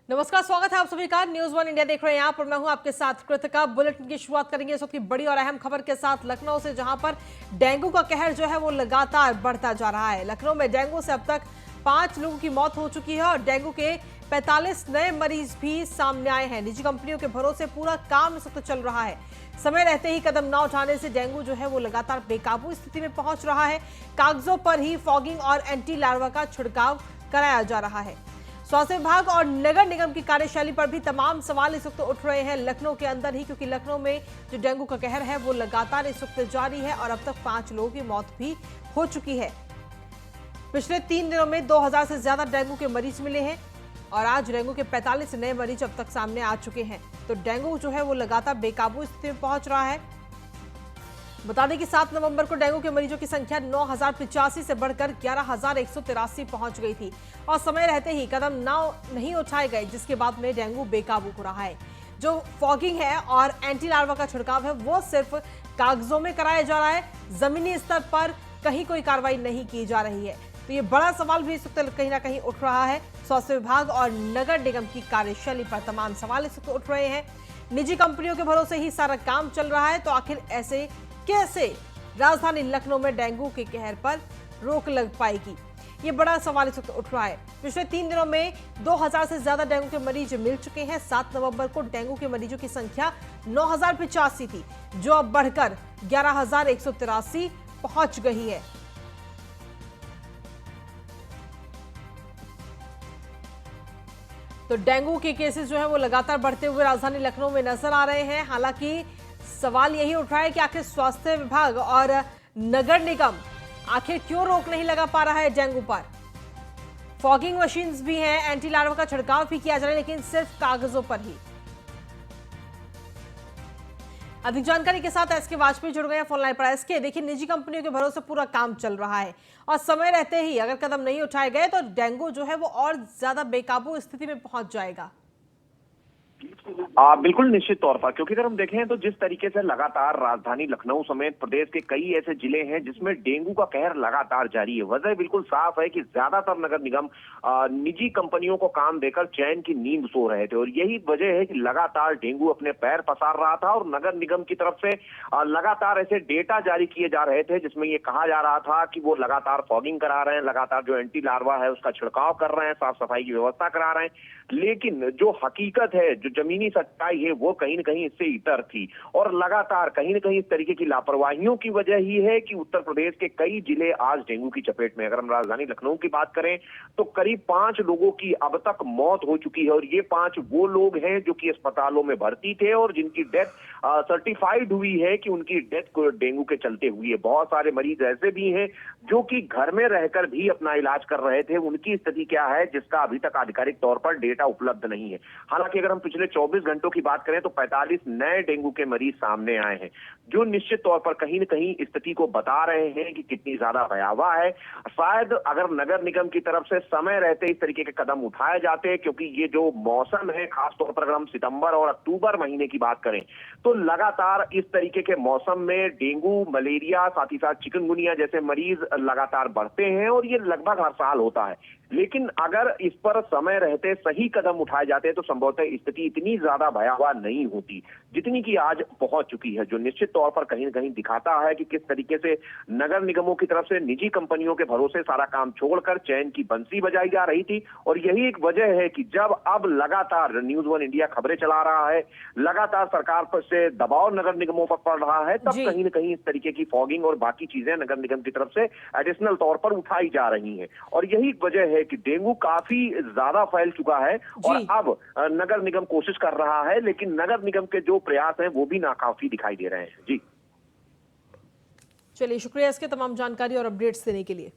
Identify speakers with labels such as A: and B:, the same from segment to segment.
A: नमस्कार, स्वागत है आप सभी का। न्यूज़ वन इंडिया देख रहे हैं आप और मैं हूं आपके साथ कृतिका। बुलेटिन की शुरुआत करेंगे इस वक्त की बड़ी और अहम खबर के साथ लखनऊ से, जहां पर डेंगू का कहर जो है वो लगातार बढ़ता जा रहा है। लखनऊ में डेंगू से अब तक 5 लोगों की मौत हो चुकी है और डेंगू के 45 नए मरीज भी सामने आए हैं। निजी कंपनियों के भरोसे पूरा काम इस वक्त चल रहा है। समय रहते ही कदम न उठाने से डेंगू जो है वो लगातार बेकाबू स्थिति में पहुंच रहा है। कागजों पर ही फॉगिंग और एंटी लार्वा का छिड़काव कराया जा रहा है। स्वास्थ्य विभाग और नगर निगम की कार्यशैली पर भी तमाम सवाल इस वक्त उठ रहे हैं लखनऊ के अंदर ही, क्योंकि लखनऊ में जो डेंगू का कहर है वो लगातार इस वक्त जारी है और अब तक 5 लोगों की मौत भी हो चुकी है। पिछले 3 दिनों में 2000 से ज्यादा डेंगू के मरीज मिले हैं और आज डेंगू के 45 नए मरीज अब तक सामने आ चुके हैं। तो डेंगू जो है वो लगातार बेकाबू स्थिति में पहुंच रहा है। बता दें कि 7 नवंबर को डेंगू के मरीजों की संख्या 9085 से बढ़कर 11183 पहुंच गई थी और समय रहते ही कदम नहीं उठाए गए, जिसके बाद में डेंगू बेकाबू हो रहा है। जो फॉगिंग है और एंटी लार्वा का छिड़काव है वो सिर्फ कागजों में कराया जा रहा है, जमीनी स्तर पर कहीं कोई कार्रवाई नहीं की जा रही है। तो ये बड़ा सवाल भी इस वक्त कहीं ना कहीं उठ रहा है। स्वास्थ्य विभाग और नगर निगम की कार्यशैली पर तमाम सवाल इस वक्त उठ रहे हैं। निजी कंपनियों के भरोसे ही सारा काम चल रहा है, तो आखिर ऐसे कैसे राजधानी लखनऊ में डेंगू के कहर पर रोक लग पाएगी, ये बड़ा सवाल इस वक्त उठ रहा है। पिछले 3 दिनों में 2000 से ज्यादा डेंगू के मरीज मिल चुके हैं। 7 नवंबर को डेंगू के मरीजों की संख्या 9085 थी, जो अब बढ़कर 11183 पहुंच गई है। तो डेंगू के केसेस जो है वो लगातार बढ़ते हुए राजधानी लखनऊ में नजर आ रहे हैं। हालांकि सवाल यही उठ रहा है कि आखिर स्वास्थ्य विभाग और नगर निगम आखिर क्यों रोक नहीं लगा पा रहा है डेंगू पर। फॉगिंग मशीन्स भी हैं, एंटी लार्वा का छिड़काव भी किया जा रहा है, लेकिन सिर्फ कागजों पर ही। अधिक जानकारी के साथ एसके वाजपेयी जुड़ गए हैं फोन लाइन पर। एसके, देखिए, निजी कंपनियों के भरोसे पूरा काम चल रहा है और समय रहते ही अगर कदम नहीं उठाए गए तो डेंगू जो है वो और ज्यादा बेकाबू स्थिति में पहुंच जाएगा।
B: बिल्कुल निश्चित तौर पर, क्योंकि अगर हम देखें तो जिस तरीके से लगातार राजधानी लखनऊ समेत प्रदेश के कई ऐसे जिले हैं जिसमें डेंगू का कहर लगातार जारी है। वजह बिल्कुल साफ है कि ज्यादातर नगर निगम निजी कंपनियों को काम देकर चैन की नींद सो रहे थे और यही वजह है कि लगातार डेंगू अपने पैर पसार रहा था और नगर निगम की तरफ से लगातार ऐसे डेटा जारी किए जा रहे थे जिसमें ये कहा जा रहा था कि वो लगातार फॉगिंग करा रहे हैं, लगातार जो एंटी लार्वा है उसका छिड़काव कर रहे हैं, साफ सफाई की व्यवस्था करा रहे हैं। लेकिन जो हकीकत है, जो जमीनी सच्चाई है, वो कहीं न कहीं इससे इतर थी और लगातार कहीं न कहीं इस तरीके की लापरवाहियों की वजह ही है कि उत्तर प्रदेश के कई जिले आज डेंगू की चपेट में। अगर हम राजधानी लखनऊ की बात करें तो करीब 5 लोगों की अब तक मौत हो चुकी है और ये 5 वो लोग हैं जो कि अस्पतालों में भर्ती थे और जिनकी डेथ सर्टिफाइड हुई है कि उनकी डेथ को डेंगू के चलते हुई है। बहुत सारे मरीज ऐसे भी हैं जो कि घर में रहकर भी अपना इलाज कर रहे थे। उनकी स्थिति क्या है जिसका अभी तक आधिकारिक तौर पर डेटा उपलब्ध नहीं है। हालांकि अगर हम पिछले 24 घंटों की बात करें तो 45 नए डेंगू के मरीज सामने आए हैं, जो निश्चित तौर पर कहीं न कहीं स्थिति को बता रहे हैं कि कितनी ज्यादा भयावह है। शायद अगर नगर निगम की तरफ से समय रहते इस तरीके के कदम उठाए जाते, क्योंकि ये जो मौसम है, खासतौर पर अगर हम सितंबर और अक्टूबर महीने की बात करें तो लगातार इस तरीके के मौसम में डेंगू, मलेरिया, साथ ही साथ चिकनगुनिया जैसे मरीज लगातार बढ़ते हैं और ये लगभग हर साल होता है। लेकिन अगर इस पर समय रहते सही कदम उठाए जाते तो संभवतः स्थिति इतनी ज्यादा भयावह नहीं होती जितनी की आज पहुंच चुकी है, जो निश्चित तौर पर कहीं न कहीं दिखाता है कि किस तरीके से नगर निगमों की तरफ से निजी कंपनियों के भरोसे सारा काम छोड़कर चैन की बंसी बजाई जा रही थी। और यही एक वजह है कि जब अब लगातार न्यूज़ वन इंडिया खबरें चला रहा है, लगातार सरकार पर से दबाव नगर निगमों पर पड़ रहा है, तब कहीं न कहीं इस तरीके की फॉगिंग और बाकी चीजें नगर निगम की तरफ से एडिशनल तौर पर उठाई जा रही हैं। और यही एक वजह है कि डेंगू काफी ज्यादा फैल चुका है और अब नगर निगम कोशिश कर रहा है, लेकिन नगर निगम के जो प्रयास हैं वो भी नाकाफी दिखाई दे रहे हैं। जी
A: चलिए, शुक्रिया इसके तमाम जानकारी और अपडेट्स देने के लिए।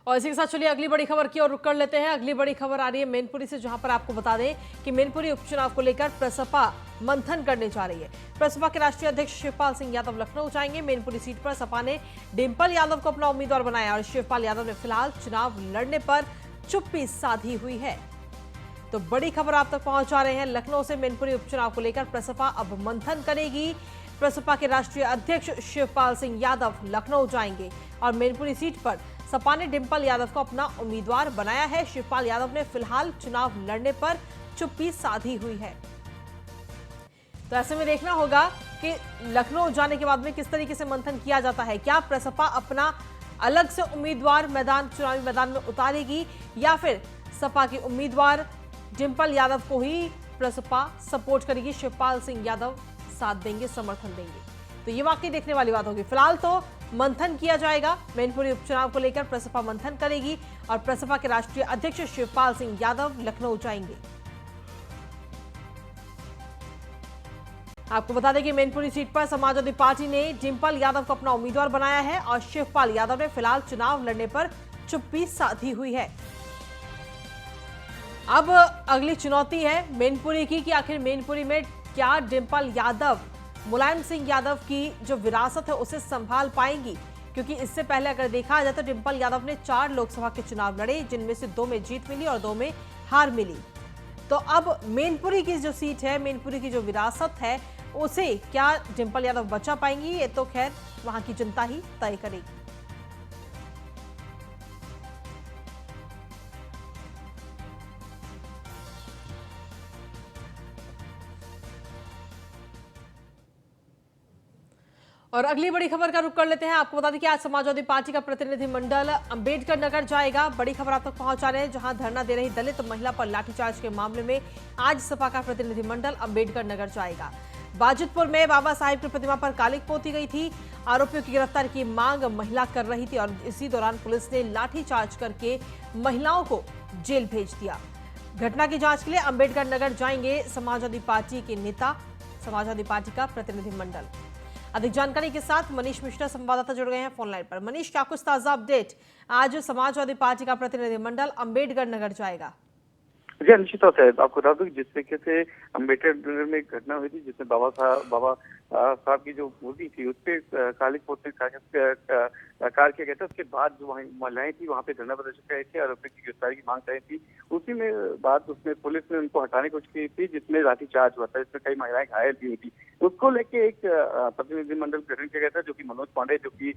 A: और इसी के साथ चलिए अगली बड़ी खबर की ओर रुख कर लेते हैं। अगली बड़ी खबर आ रही है मैनपुरी से, जहां पर आपको बता दें कि मैनपुरी उपचुनाव को लेकर प्रसपा मंथन करने जा रही है। प्रसपा के राष्ट्रीय अध्यक्ष शिवपाल सिंह यादव लखनऊ जाएंगे। मैनपुरी सीट पर सपा ने डिंपल यादव को अपना उम्मीदवार बनाया और शिवपाल यादव ने फिलहाल चुनाव लड़ने पर चुप्पी साधी हुई है। तो बड़ी खबर आप तक पहुंचा रहे हैं। लखनऊ से मैनपुरी उपचुनाव को लेकर प्रसपा अब मंथन करेगी। प्रसपा के राष्ट्रीय अध्यक्ष शिवपाल सिंह यादव लखनऊ जाएंगे और मैनपुरी सीट पर सपा ने डिंपल यादव को अपना उम्मीदवार बनाया है। शिवपाल यादव ने फिलहाल चुनाव लड़ने पर चुप्पी साधी हुई है। तो ऐसे में देखना होगा कि लखनऊ जाने के बाद में किस तरीके से मंथन किया जाता है। क्या प्रसपा अपना अलग से उम्मीदवार चुनावी मैदान में उतारेगी या फिर सपा की उम्मीदवार डिंपल यादव को ही प्रसपा सपोर्ट करेगी, शिवपाल सिंह यादव साथ देंगे, समर्थन देंगे। तो ये वाकई देखने वाली बात होगी। फिलहाल तो मंथन किया जाएगा। मैनपुरी उपचुनाव को लेकर प्रसपा मंथन करेगी और प्रसपा के राष्ट्रीय अध्यक्ष शिवपाल सिंह यादव लखनऊ जाएंगे। आपको बता दें कि मैनपुरी सीट पर समाजवादी पार्टी ने डिंपल यादव को अपना उम्मीदवार बनाया है और शिवपाल यादव ने फिलहाल चुनाव लड़ने पर चुप्पी साधी हुई है। अब अगली चुनौती है मैनपुरी की कि आखिर मैनपुरी में क्या डिंपल यादव मुलायम सिंह यादव की जो विरासत है उसे संभाल पाएंगी, क्योंकि इससे पहले अगर देखा जाए तो डिंपल यादव ने 4 लोकसभा के चुनाव लड़े, जिनमें से 2 में जीत मिली और 2 में हार मिली। तो अब मैनपुरी की जो सीट है, मैनपुरी की जो विरासत है, उसे क्या डिंपल यादव बचा पाएंगी, ये तो खैर वहां की जनता ही तय करेगी। और अगली बड़ी खबर का रुख कर लेते हैं। आपको बता दें कि आज समाजवादी पार्टी का प्रतिनिधिमंडल अंबेडकर नगर जाएगा। बड़ी खबर आप तक पहुंचा रहे हैं, जहां धरना दे रही दलित महिला पर लाठीचार्ज के मामले में आज सपा का प्रतिनिधिमंडल अंबेडकर नगर जाएगा। बाजितपुर में बाबा साहेब की प्रतिमा पर कालिक पोती गई थी। आरोपियों की गिरफ्तारी की मांग महिला कर रही थी और इसी दौरान पुलिस ने लाठीचार्ज करके महिलाओं को जेल भेज दिया। घटना की जांच के लिए अंबेडकर नगर जाएंगे समाजवादी पार्टी के नेता, समाजवादी पार्टी का प्रतिनिधिमंडल। अधिक जानकारी के साथ मनीष मिश्रा संवाददाता जुड़ गए हैं फोनलाइन पर। मनीष, क्या कुछ ताजा अपडेट? आज समाजवादी पार्टी का प्रतिनिधिमंडल अंबेडकर नगर जाएगा।
C: जी, निश्चित तौर से आपको बता दूं कि जिस तरीके से अम्बेडकर नगर में एक घटना हुई थी जिसमें बाबा साहब की जो मूर्ति थी उस पर कालिक पोतने कार्य किया गया था। उसके बाद जो वहाँ महिलाएं थी वहाँ पे धरना प्रदर्शन कर रही थी, आरोपी की गिरफ्तारी की मांग कर रही थी। उसी में बाद उसमें पुलिस ने उनको हटाने की कोशिश की थी, जिसमें लाठीचार्ज हुआ था, जिसमें कई महिलाएं घायल भी हुई थी। उसको लेके एक प्रतिनिधिमंडल गठन किया गया था, जो कि मनोज पांडे जो की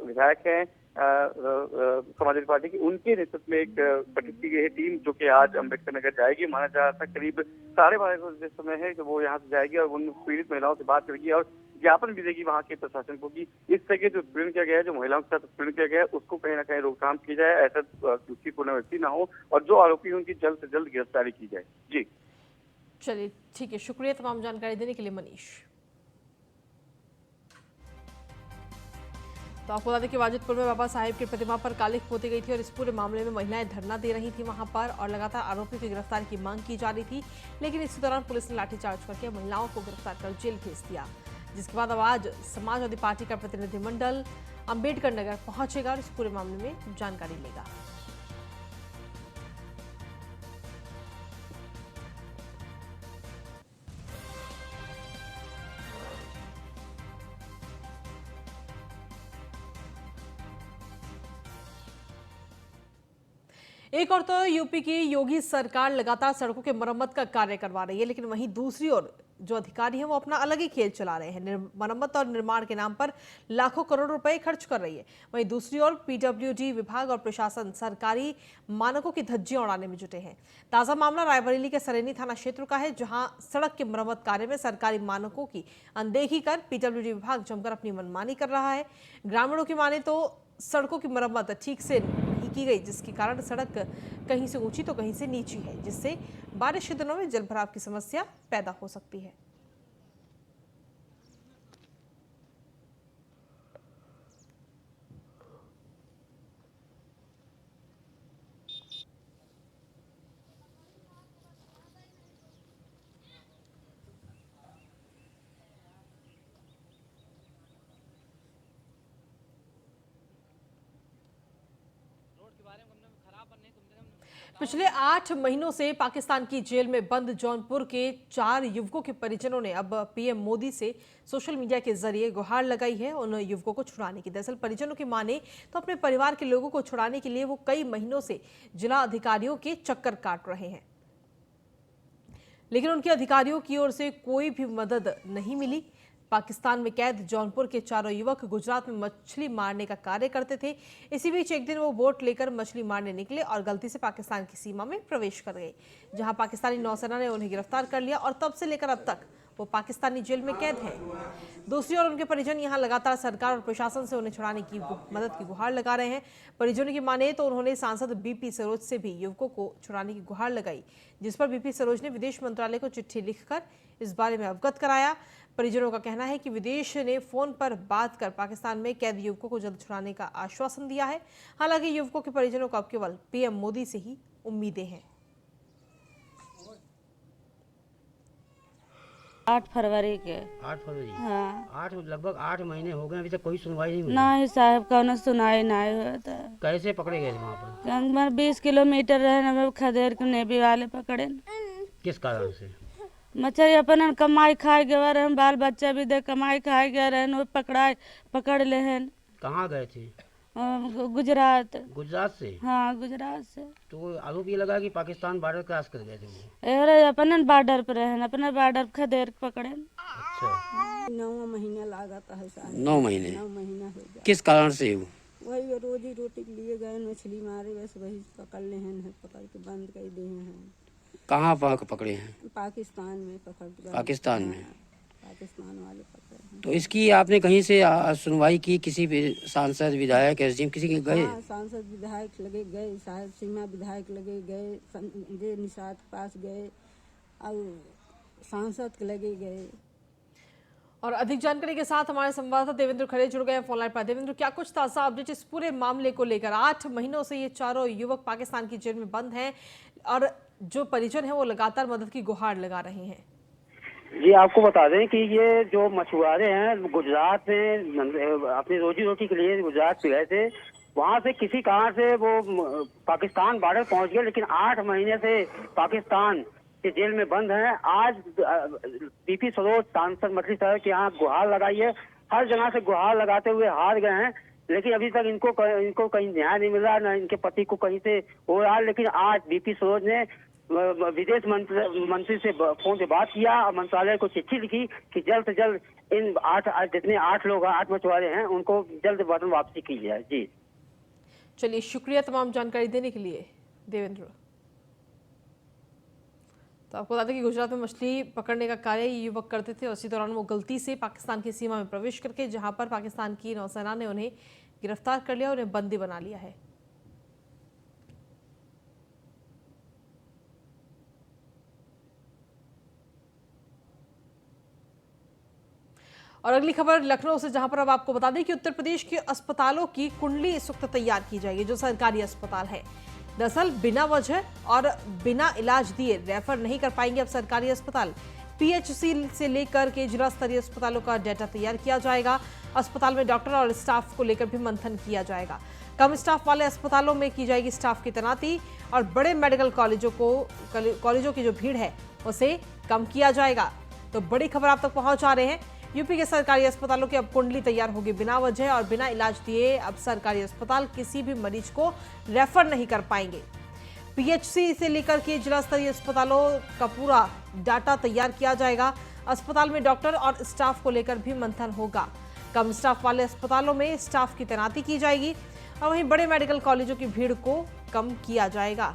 C: विधायक है समाजवादी पार्टी की, उनके नेतृत्व में एक गठित की गई है टीम, जो कि आज अम्बेडकर नगर जाएगी। माना जा रहा था करीब 12:30 बजे समय है कि वो यहाँ से जाएगी और उन पीड़ित महिलाओं से बात करेगी और ज्ञापन भी देगी वहाँ के प्रशासन को कि इस तरह के जो उत्पीड़न किया गया है, जो महिलाओं के साथ उत्पीड़न किया गया है, उसको कहीं ना कहीं रोकथाम की जाए, ऐसा दूसरी पुनरावृत्ति ना हो और जो आरोपी हैं उनकी जल्द से जल्द गिरफ्तारी की जाए। जी
A: चलिए ठीक है, शुक्रिया तमाम जानकारी देने के लिए मनीष। तो आपको बता दें कि वाजिदपुर में बाबा साहेब की प्रतिमा पर कालिक पोती गई थी और इस पूरे मामले में महिलाएं धरना दे रही थी वहां पर और लगातार आरोपियों की गिरफ्तारी की मांग की जा रही थी, लेकिन इसी दौरान पुलिस ने लाठीचार्ज करके महिलाओं को गिरफ्तार कर जेल भेज दिया। जिसके बाद अब आज समाजवादी पार्टी का प्रतिनिधिमंडल अंबेडकर नगर पहुंचेगा और इस पूरे मामले में जानकारी लेगा। एक और तो यूपी की योगी सरकार लगातार सड़कों के मरम्मत का कार्य करवा रही है, लेकिन वहीं दूसरी ओर जो अधिकारी हैं वो अपना अलग ही खेल चला रहे हैं। मरम्मत और निर्माण के नाम पर लाखों करोड़ रुपए खर्च कर रही है। वहीं दूसरी ओर पीडब्ल्यूडी विभाग और प्रशासन सरकारी मानकों की धज्जियां उड़ाने में जुटे हैं। ताजा मामला रायबरेली के सरेनी थाना क्षेत्र का है, जहां सड़क के मरम्मत कार्य में सरकारी मानकों की अनदेखी कर पीडब्ल्यूडी विभाग जमकर अपनी मनमानी कर रहा है। ग्रामीणों की माने तो सड़कों की मरम्मत ठीक से नहीं की गई, जिसके कारण सड़क कहीं से ऊंची तो कहीं से नीची है, जिससे बारिश के दिनों में जलभराव की समस्या पैदा हो सकती है। पिछले 8 महीनों से पाकिस्तान की जेल में बंद जौनपुर के 4 युवकों के परिजनों ने अब पीएम मोदी से सोशल मीडिया के जरिए गुहार लगाई है उन युवकों को छुड़ाने की। दरअसल परिजनों की माने तो अपने परिवार के लोगों को छुड़ाने के लिए वो कई महीनों से जिला अधिकारियों के चक्कर काट रहे हैं, लेकिन उनके अधिकारियों की ओर से कोई भी मदद नहीं मिली। पाकिस्तान में कैद जौनपुर के चारों युवक गुजरात में मछली मारने का कार्य करते थे। इसी बीच एक दिन वो बोट लेकर मछली मारने निकले और गलती से पाकिस्तान की सीमा में प्रवेश कर गए, जहां पाकिस्तानी नौसेना ने उन्हें गिरफ्तार कर लिया और तब से लेकर अब तक वो पाकिस्तानी जेल में कैद हैं। दूसरी ओर उनके परिजन यहां लगातार सरकार और प्रशासन से उन्हें छुड़ाने की मदद की गुहार लगा रहे हैं। परिजनों की माने तो उन्होंने सांसद बीपी सरोज से भी युवकों को छुड़ाने की गुहार लगाई, जिस पर बीपी सरोज ने विदेश मंत्रालय को चिट्ठी लिखकर इस बारे में अवगत कराया। परिजनों का कहना है कि विदेश ने फोन पर बात कर पाकिस्तान में कैद युवकों को जल्द छुड़ाने का आश्वासन दिया है। हालांकि युवकों के परिजनों को अब केवल पीएम मोदी से ही उम्मीदें हैं।
D: 8 फरवरी के।
E: 8 फरवरी।
D: हाँ।
E: लगभग 8 महीने हो गए, अभी तक कोई सुनवाई नहीं हुई।
D: नहीं साहब, कौन सुनाई नहीं हुआ था।
E: कैसे पकड़े गए वहाँ पर?
D: 20 किलोमीटर रहे खदेर के नेवी वाले पकड़े।
E: किस कारण से?
D: मछली अपन कमाई खाए गए रहे, बाल बच्चा भी दे कमाई खाए गए रहे, पकड़ ले हैं।
E: कहाँ गए थे?
D: गुजरात।
E: गुजरात से?
D: हाँ, गुजरात से।
E: तो आरोप ये लगा कि पाकिस्तान बॉर्डर क्रॉस कर गए थे वो।
D: अरे अपन बॉर्डर पर रहे, अपने बॉर्डर खदेर के पकड़े।
E: अच्छा।
F: 9 महीना लागता है साहब।
E: 9 महीने?
F: 9 महीना हो गया।
E: किस कारण से?
F: वही रोजी रोटी के लिए गए, मछली मारे, बस वही पकड़ ले हैं, पकड़ के बंद कर दिए हैं।
E: कहाँ पकड़े हैं?
F: पाकिस्तान में पकड़ के।
E: पाकिस्तान में?
F: पाकिस्तान वाले पकड़े हैं।
E: तो इसकी आपने कहीं से सुनवाई की? किसी भी सांसद विधायक एसडीएम किसी के गए?
F: हाँ, सांसद विधायक लगे गए, साहब सीमा विधायक लगे गए, संजय निषाद के पास गए और सांसद के लगे गए।
A: और अधिक जानकारी के साथ हमारे संवाददाता देवेंद्र खरे जुड़ गए हैं फोन लाइन पर। देवेंद्र, क्या कुछ ताजा अपडेट इस पूरे मामले को लेकर? 8 महीनों से ये चारों युवक पाकिस्तान की जेल में बंद हैं और जो परिजन है वो लगातार मदद की गुहार लगा रहे हैं।
G: जी, आपको बता दें कि ये जो मछुआरे हैं गुजरात में अपनी रोजी रोटी के लिए गुजरात गए थे, वहाँ से किसी कारण से वो पाकिस्तान बॉर्डर पहुँच गए, लेकिन 8 महीने से पाकिस्तान के जेल में बंद हैं। आज बीपी सरोज सांसद मछली शहर के यहाँ गुहार लगाई है, हर जगह से गुहार लगाते हुए हार गए हैं, लेकिन अभी तक इनको कहीं न्याय नहीं मिला, न इनके पति को कहीं से हो रहा है। लेकिन आज बीपी सरोज ने विदेश मंत्री से फोन पे बात किया और मंत्रालय को चिट्ठी लिखी कि जल्द से जल्द इन 8 लोग 8 मछुआरे हैं उनको जल्द वतन वापसी की जाए। जी
A: चलिए, शुक्रिया तमाम जानकारी देने के लिए देवेंद्र। तो आपको बता दें कि गुजरात में मछली पकड़ने का कार्य ये युवक करते थे और इसी दौरान वो गलती से पाकिस्तान की सीमा में प्रवेश करके जहां पर पाकिस्तान की नौसेना ने उन्हें गिरफ्तार कर लिया और उन्हें बंदी बना लिया है। और अगली खबर लखनऊ से, जहां पर अब आपको बता दें कि उत्तर प्रदेश के अस्पतालों की कुंडली इस वक्त तैयार की जाएगी, जो सरकारी अस्पताल है। दरअसल बिना वजह और बिना इलाज दिए रेफर नहीं कर पाएंगे अब सरकारी अस्पताल। पीएचसी से लेकर के जिला स्तरीय अस्पतालों का डाटा तैयार किया जाएगा। अस्पताल में डॉक्टर और स्टाफ को लेकर भी मंथन किया जाएगा। कम स्टाफ वाले अस्पतालों में की जाएगी स्टाफ की तैनाती और बड़े मेडिकल कॉलेजों की जो भीड़ है उसे कम किया जाएगा। तो बड़ी खबर आप तक पहुंचा रहे हैं। यूपी के सरकारी अस्पतालों की अब कुंडली तैयार होगी। बिना वजह और बिना इलाज दिए अब सरकारी अस्पताल किसी भी मरीज को रेफर नहीं कर पाएंगे। पीएचसी से लेकर के जिला स्तरीय अस्पतालों का पूरा डाटा तैयार किया जाएगा। अस्पताल में डॉक्टर और स्टाफ को लेकर भी मंथन होगा। कम स्टाफ वाले अस्पतालों में स्टाफ की तैनाती की जाएगी और वहीं बड़े मेडिकल कॉलेजों की भीड़ को कम किया जाएगा।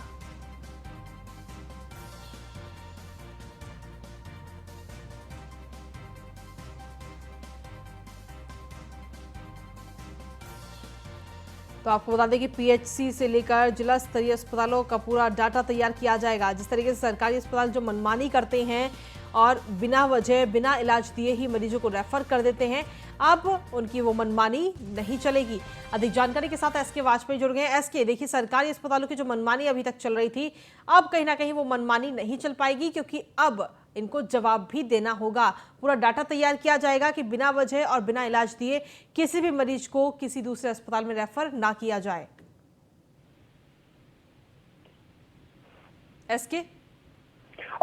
A: तो आपको बता दें कि पीएचसी से लेकर जिला स्तरीय अस्पतालों का पूरा डाटा तैयार किया जाएगा। जिस तरीके से सरकारी अस्पताल जो मनमानी करते हैं और बिना वजह बिना इलाज दिए ही मरीजों को रेफर कर देते हैं, अब उनकी वो मनमानी नहीं चलेगी। अधिक जानकारी के साथ एसके वाजपेयी जुड़ गए हैं। एसके, देखिए, सरकारी अस्पतालों की जो मनमानी अभी तक चल रही थी, अब कहीं ना कहीं वो मनमानी नहीं चल पाएगी, क्योंकि अब इनको जवाब भी देना होगा। पूरा डाटा तैयार किया जाएगा कि बिना वजह और बिना इलाज दिए किसी भी मरीज को किसी दूसरे अस्पताल में रेफर ना किया जाए। एसके,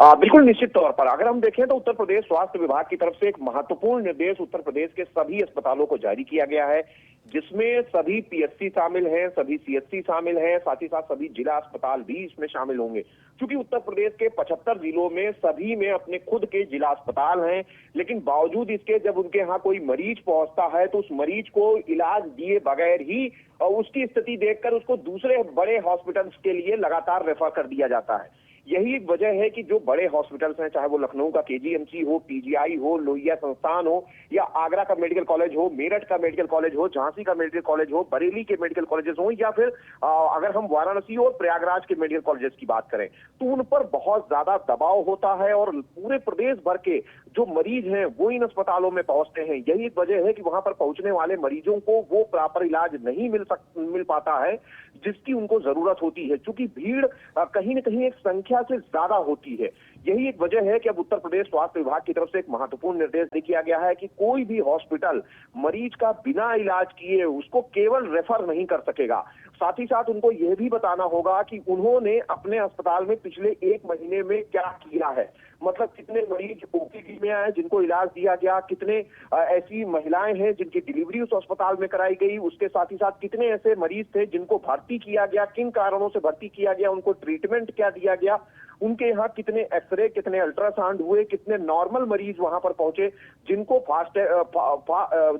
B: बिल्कुल निश्चित तौर पर अगर हम देखें तो उत्तर प्रदेश स्वास्थ्य विभाग की तरफ से एक महत्वपूर्ण निर्देश उत्तर प्रदेश के सभी अस्पतालों को जारी किया गया है जिसमें सभी पीएचसी शामिल हैं, सभी सीएचसी शामिल हैं, साथ ही साथ सभी जिला अस्पताल भी इसमें शामिल होंगे। क्योंकि उत्तर प्रदेश के 75 जिलों में सभी में अपने खुद के जिला अस्पताल हैं, लेकिन बावजूद इसके जब उनके यहाँ कोई मरीज पहुंचता है तो उस मरीज को इलाज दिए बगैर ही और उसकी स्थिति देखकर उसको दूसरे बड़े हॉस्पिटल्स के लिए लगातार रेफर कर दिया जाता है। यही एक वजह है कि जो बड़े हॉस्पिटल्स हैं, चाहे वो लखनऊ का केजीएमसी हो, पीजीआई हो, लोहिया संस्थान हो, या आगरा का मेडिकल कॉलेज हो, मेरठ का मेडिकल कॉलेज हो, झांसी का मेडिकल कॉलेज हो, बरेली के मेडिकल कॉलेजेस हो, या फिर अगर हम वाराणसी और प्रयागराज के मेडिकल कॉलेजेस की बात करें तो उन पर बहुत ज्यादा दबाव होता है और पूरे प्रदेश भर के जो मरीज हैं वो इन अस्पतालों में पहुंचते हैं। यही एक वजह है कि वहां पर पहुंचने वाले मरीजों को वो प्रॉपर इलाज नहीं मिल पाता है जिसकी उनको जरूरत होती है, क्योंकि भीड़ कहीं न कहीं एक संख्या से ज्यादा होती है। यही एक वजह है कि अब उत्तर प्रदेश स्वास्थ्य विभाग की तरफ से एक महत्वपूर्ण निर्देश किया गया है कि कोई भी हॉस्पिटल मरीज का बिना इलाज किए उसको केवल रेफर नहीं कर सकेगा। साथ ही साथ उनको यह भी बताना होगा कि उन्होंने अपने अस्पताल में पिछले 1 महीने में क्या किया है, मतलब कितने मरीज ओपीडी में आए जिनको इलाज दिया गया, कितने ऐसी महिलाएं हैं जिनकी डिलीवरी उस अस्पताल में कराई गई, उसके साथ ही साथ कितने ऐसे मरीज थे जिनको भर्ती किया गया, किन कारणों से भर्ती किया गया, उनको ट्रीटमेंट क्या दिया गया, उनके यहाँ कितने एक्सरे, कितने अल्ट्रासाउंड हुए, कितने नॉर्मल मरीज वहां पर पहुंचे जिनको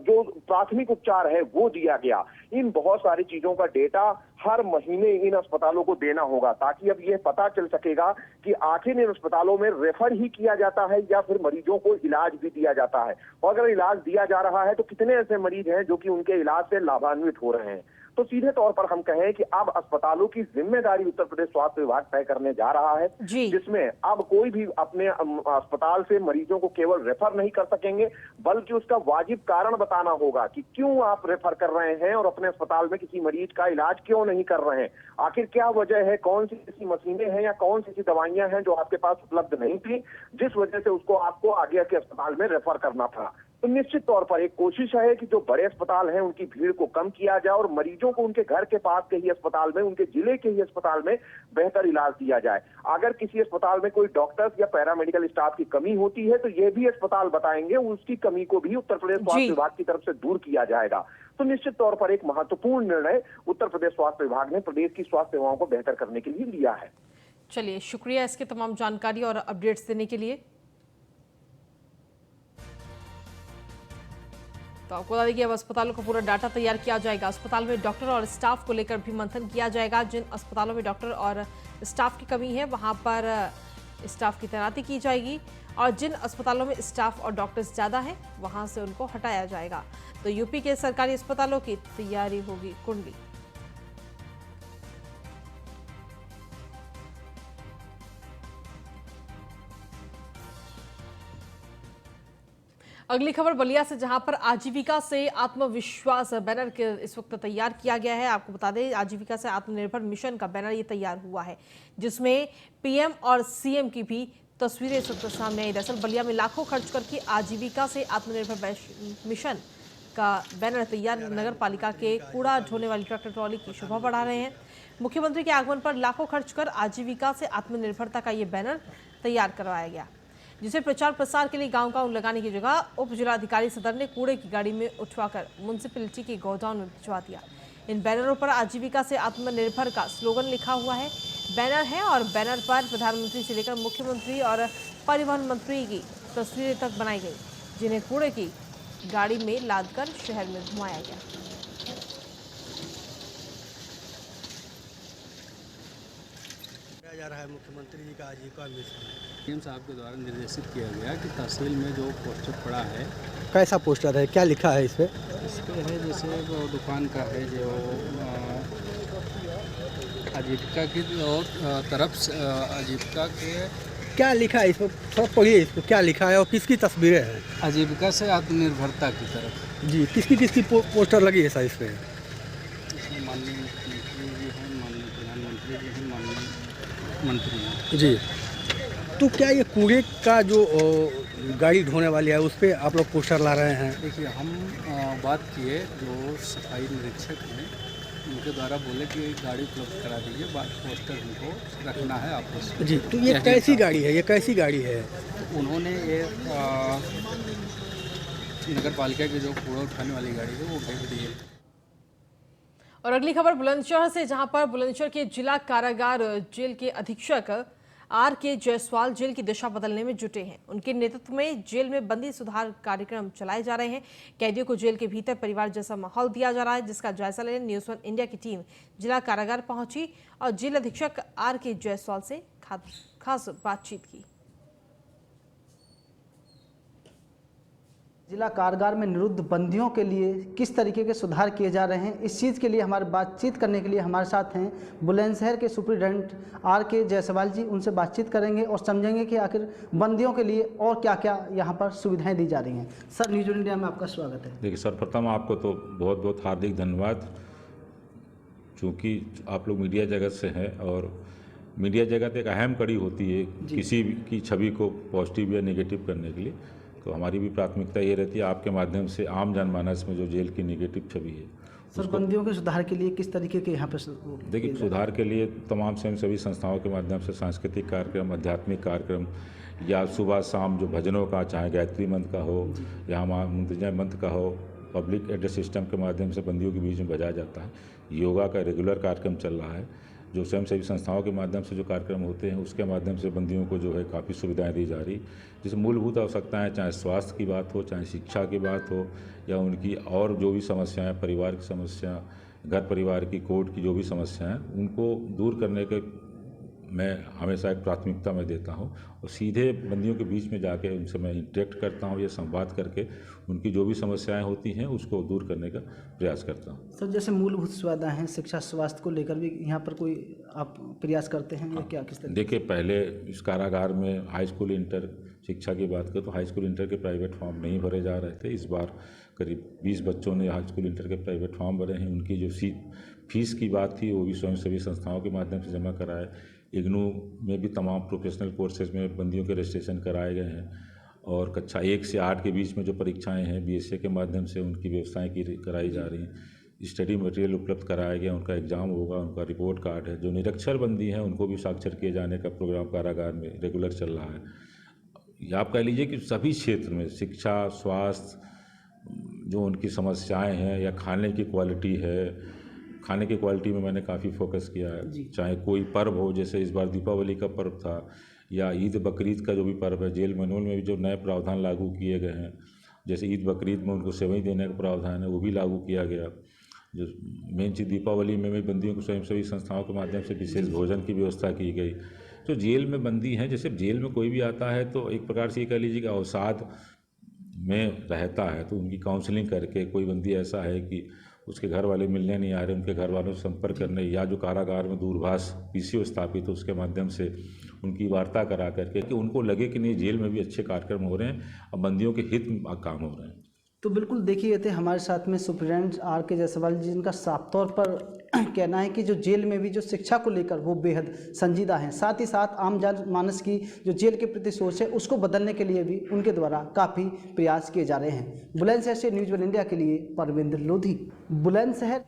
B: जो प्राथमिक उपचार है वो दिया गया। इन बहुत सारी चीजों का डेटा हर महीने इन अस्पतालों को देना होगा, ताकि अब यह पता चल सकेगा कि आखिर इन अस्पतालों में रेफर ही किया जाता है या फिर मरीजों को इलाज भी दिया जाता है, और अगर इलाज दिया जा रहा है तो कितने ऐसे मरीज हैं जो कि उनके इलाज से लाभान्वित हो रहे हैं। तो सीधे तौर पर हम कहें कि अब अस्पतालों की जिम्मेदारी उत्तर प्रदेश स्वास्थ्य विभाग तय करने जा रहा है, जिसमें अब कोई भी अपने अस्पताल से मरीजों को केवल रेफर नहीं कर सकेंगे, बल्कि उसका वाजिब कारण बताना होगा कि क्यों आप रेफर कर रहे हैं और अपने अस्पताल में किसी मरीज का इलाज क्यों नहीं कर रहे हैं, आखिर क्या वजह है, कौन सी ऐसी मशीनें हैं या कौन सी ऐसी दवाइयां हैं जो आपके पास उपलब्ध नहीं थी जिस वजह से उसको आपको आगे के अस्पताल में रेफर करना पड़ा। तो निश्चित तौर पर एक कोशिश है कि जो बड़े अस्पताल हैं उनकी भीड़ को कम किया जाए और मरीजों को उनके घर के पास के ही अस्पताल में, उनके जिले के ही अस्पताल में बेहतर इलाज दिया जाए। अगर किसी अस्पताल में कोई डॉक्टर्स या पैरामेडिकल स्टाफ की कमी होती है तो यह भी अस्पताल बताएंगे, उसकी कमी को भी उत्तर प्रदेश स्वास्थ्य विभाग की तरफ से दूर किया जाएगा। तो निश्चित तौर पर एक महत्वपूर्ण निर्णय उत्तर प्रदेश स्वास्थ्य विभाग ने प्रदेश की स्वास्थ्य सेवाओं को बेहतर करने के लिए लिया है।
A: चलिए, शुक्रिया इसके तमाम जानकारी और अपडेट्स देने के लिए। तो आपको बता दें कि अब अस्पतालों का पूरा डाटा तैयार किया जाएगा। अस्पताल में डॉक्टर और स्टाफ को लेकर भी मंथन किया जाएगा। जिन अस्पतालों में डॉक्टर और स्टाफ की कमी है वहां पर स्टाफ की तैनाती की जाएगी, और जिन अस्पतालों में स्टाफ और डॉक्टर्स ज़्यादा हैं वहां से उनको हटाया जाएगा। तो यूपी के सरकारी अस्पतालों की तैयारी होगी कुंडली। अगली खबर बलिया से, जहां पर आजीविका से आत्मविश्वास बैनर के इस वक्त तैयार किया गया है। आपको बता दें, आजीविका से आत्मनिर्भर मिशन का बैनर ये तैयार हुआ है, जिसमें पीएम और सीएम की भी तस्वीरें इस वक्त सामने आई। दरअसल बलिया में लाखों खर्च करके आजीविका से आत्मनिर्भर मिशन का बैनर तैयार नगर पालिका के कूड़ा ढोने वाली ट्रैक्टर ट्रॉली की शोभा बढ़ा रहे हैं। मुख्यमंत्री के आगमन पर लाखों खर्च कर आजीविका से आत्मनिर्भरता का ये बैनर तैयार करवाया गया, जिसे प्रचार प्रसार के लिए गांव-गांव लगाने की जगह उप जिलाधिकारी सदर ने कूड़े की गाड़ी में उठवाकर म्युनिसिपैलिटी के गोडाउन में भिजवा दिया। इन बैनरों पर आजीविका से आत्मनिर्भर का स्लोगन लिखा हुआ है। बैनर है और बैनर पर प्रधानमंत्री से लेकर मुख्यमंत्री और परिवहन मंत्री की तस्वीरें तक बनाई गई, जिन्हें कूड़े की गाड़ी में लादकर शहर में घुमाया गया।
H: जा रहा है मुख्यमंत्री जी का आजीविका मिशन। सीएम साहब के द्वारा निर्देशित किया गया कि तहसील में जो पोस्टर पड़ा है।
I: कैसा पोस्टर है, क्या लिखा है इस पे?
H: इस पे है जैसे वो दुकान का है जो आजीविका की तरफ से आजीविका के
I: क्या लिखा है इस पर, थोड़ा पढ़िए इसको, क्या लिखा है और किसकी तस्वीरें हैं?
H: आजीविका से आत्मनिर्भरता की तरफ
I: जी, किसकी पोस्टर लगी है सर इस पे?
H: इसमें माननीय मुख्यमंत्री जी हैं, माननीय प्रधानमंत्री जी हैं, माननीय मंत्री हैं
I: जी। तो क्या ये कूड़े का जो गाड़ी ढोने वाली है उस पर आप लोग पोस्टर ला रहे हैं?
H: देखिए, हम बात किए जो सफाई निरीक्षक हैं उनके द्वारा बोले कि गाड़ी उपलब्ध करा दीजिए, बात पोस्टर उनको रखना है आपस में।
I: जी, तो ये कैसी गाड़ी है, ये कैसी गाड़ी है?
H: तो उन्होंने ये नगर पालिका की जो कूड़ा उठाने वाली गाड़ी है वो भेज दी है।
A: और अगली खबर बुलंदशहर से, जहां पर बुलंदशहर के जिला कारागार जेल के अधीक्षक आर.के. जायसवाल जेल की दिशा बदलने में जुटे हैं। उनके नेतृत्व में जेल में बंदी सुधार कार्यक्रम चलाए जा रहे हैं। कैदियों को जेल के भीतर परिवार जैसा माहौल दिया जा रहा है, जिसका जायजा लेने न्यूज़ 1 इंडिया की टीम जिला कारागार पहुंची और जेल अधीक्षक आर.के. जायसवाल से खास बातचीत की।
J: जिला कारागार में निरुद्ध बंदियों के लिए किस तरीके के सुधार किए जा रहे हैं, इस चीज़ के लिए हमारे बातचीत करने के लिए हमारे साथ हैं बुलंदशहर के सुप्रिटेंडेंट आर.के. जायसवाल जी। उनसे बातचीत करेंगे और समझेंगे कि आखिर बंदियों के लिए और क्या क्या यहाँ पर सुविधाएं दी जा रही हैं। सर, न्यूज़ इंडिया में आपका स्वागत है।
K: देखिए, सर्वप्रथम आपको तो बहुत बहुत हार्दिक धन्यवाद, चूँकि आप लोग मीडिया जगत से हैं और मीडिया जगत एक अहम कड़ी होती है किसी की छवि को पॉजिटिव या नेगेटिव करने के लिए। तो हमारी भी प्राथमिकता ये रहती है आपके माध्यम से आम जनमानस में जो जेल की नेगेटिव छवि है,
J: सर बंदियों के सुधार के लिए किस तरीके के यहाँ पर
K: देखिए, सुधार के लिए तमाम स्वयंसेवी संस्थाओं के माध्यम से सांस्कृतिक कार्यक्रम, आध्यात्मिक कार्यक्रम या सुबह शाम जो भजनों का, चाहे गायत्री मंत्र का हो या मुंतजय मंत्र का हो, पब्लिक एड्रेस सिस्टम के माध्यम से बंदियों के बीच में बजाया जाता है। योगा का रेगुलर कार्यक्रम चल रहा है। जो स्वयंसेवी संस्थाओं के माध्यम से जो कार्यक्रम होते हैं उसके माध्यम से बंदियों को जो है काफ़ी सुविधाएं दी जा रही, जिसमें मूलभूत आवश्यकताएं, चाहे स्वास्थ्य की बात हो, चाहे शिक्षा की बात हो या उनकी और जो भी समस्याएं, परिवार की समस्या, घर परिवार की, कोर्ट की जो भी समस्याएं, उनको दूर करने के मैं हमेशा एक प्राथमिकता में देता हूं और सीधे बंदियों के बीच में जाके उनसे मैं इंटरेक्ट करता हूं या संवाद करके उनकी जो भी समस्याएं होती हैं उसको दूर करने का प्रयास करता हूं।
J: सर, जैसे मूलभूत सुविधाएं हैं, शिक्षा, स्वास्थ्य को लेकर भी यहाँ पर कोई आप प्रयास करते हैं या क्या, किस तरह?
K: देखिए, पहले इस कारागार में हाई स्कूल इंटर शिक्षा की बात करें तो हाई स्कूल इंटर के प्राइवेट फॉर्म नहीं भरे जा रहे थे। इस बार करीब 20 बच्चों ने हाई स्कूल इंटर के प्राइवेट फॉर्म भरे हैं। उनकी जो फीस की बात थी वो भी स्वयंसेवी संस्थाओं के माध्यम से जमा कराए। इग्नू में भी तमाम प्रोफेशनल कोर्सेज में बंदियों के रजिस्ट्रेशन कराए गए हैं और कक्षा 1 से 8 के बीच में जो परीक्षाएं हैं बीएसए के माध्यम से उनकी व्यवस्थाएं कराई जा रही हैं। स्टडी मटेरियल उपलब्ध कराया गया, उनका एग्ज़ाम होगा, उनका रिपोर्ट कार्ड है। जो निरक्षर बंदी हैं उनको भी साक्षर किए जाने का प्रोग्राम कारागार में रेगुलर चल रहा है। या आप कह लीजिए कि सभी क्षेत्र में शिक्षा, स्वास्थ्य, जो उनकी समस्याएँ हैं या खाने की क्वालिटी है, खाने की क्वालिटी में मैंने काफ़ी फोकस किया है। चाहे कोई पर्व हो, जैसे इस बार दीपावली का पर्व था या ईद बकरीद का जो भी पर्व है, जेल मैनुअल में भी जो नए प्रावधान लागू किए गए हैं, जैसे ईद बकरीद में उनको सेवई देने का प्रावधान है वो भी लागू किया गया। जो मेन चीज़ दीपावली में भी बंदियों को स्वयंसेवी संस्थाओं के माध्यम से विशेष भोजन की व्यवस्था की गई। जो जेल में बंदी हैं, जैसे जेल में कोई भी आता है तो एक प्रकार से ये कह लीजिए कि अवसाद में रहता है तो उनकी काउंसलिंग करके, कोई बंदी ऐसा है कि उसके घर वाले मिलने नहीं आ रहे, उनके घर वालों से संपर्क करने या जो कारागार में दूरभाष पीसीओ स्थापित हो उसके माध्यम से उनकी वार्ता करा करके कि उनको लगे कि नहीं जेल में भी अच्छे कार्यक्रम हो रहे हैं और बंदियों के हित में काम हो रहे हैं।
J: तो बिल्कुल देखिए थे हमारे साथ में सुप्रिटेंडेंट आर.के. जायसवाल जी, जिनका साफ तौर पर कहना है कि जो जेल में भी जो शिक्षा को लेकर वो बेहद संजीदा हैं। साथ ही साथ आम जनमानस की जो जेल के प्रति सोच है उसको बदलने के लिए भी उनके द्वारा काफ़ी प्रयास किए जा रहे हैं। बुलंदशहर से न्यूज़ 1 इंडिया के लिए परविंदर लोधी, बुलंदशहर।